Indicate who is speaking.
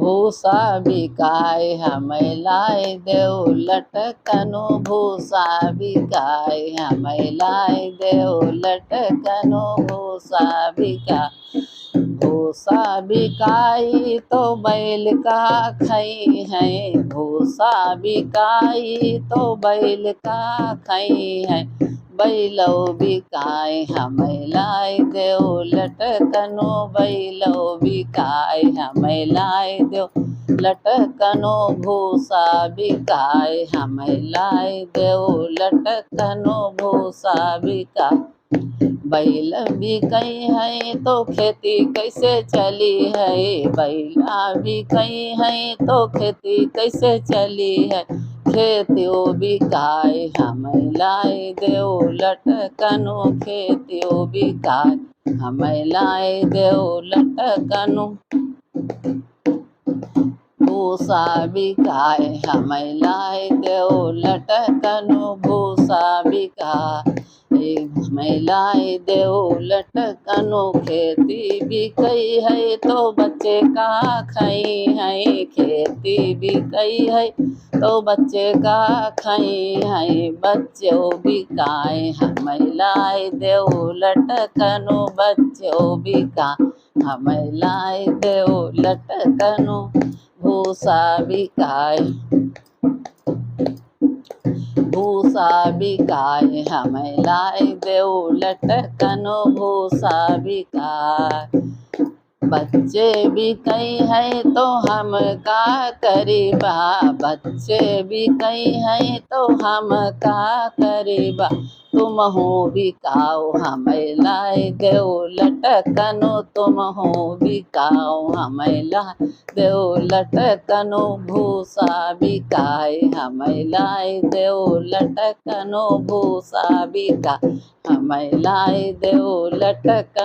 Speaker 1: भूसा बिकाय हमें लाए देव लटकनु भूसा बिकाय हमें लाए देव लटकनु भूसा बिका भूसा बिकाई तो बैल का खई है भूसा बिकाई तो बैल का खई है बैलो बिकाय हमें लाए देव लटकनो बैलो बिकाय हमें लाए देव लटकनो भूसा बिकाय हमें लाए देव लटकनो भूसा बिका बैल बिकई है तो खेती कैसे चली है बैला बिकई है तो खेती कैसे चली है खेतियो बिकाय हमें लाए देव लटकनु खेतियो बिकाय हमें लाए देव लटकनु भूसा बिकाय हमें लाए देव लटकनु भूसा बिकाय हमें लाए देव लटकनु खेती बिकई है तो बच्चे का खई है खेती बिकई है तो बच्चे का खई है बच्चों बिकाय हमें लाए देव लटकनु बच्चों बिकाय हमें लाए देव लटकनु भूसा बिकाय भूसा बिकाय हमें लाए देव लटकनु भूसा बिकाय बच्चे बिकई है तो हम का करीबा बच्चे बिकई है तो हम का करीबा तुम हो बिकाओ हमें लाए देव लटकनु तुम हो बिकाओ हमें लाए देव लटकनु भूसा बिकाय हमें लाए देव लटकनु भूसा बिकाय हमें लाए देव लटकनु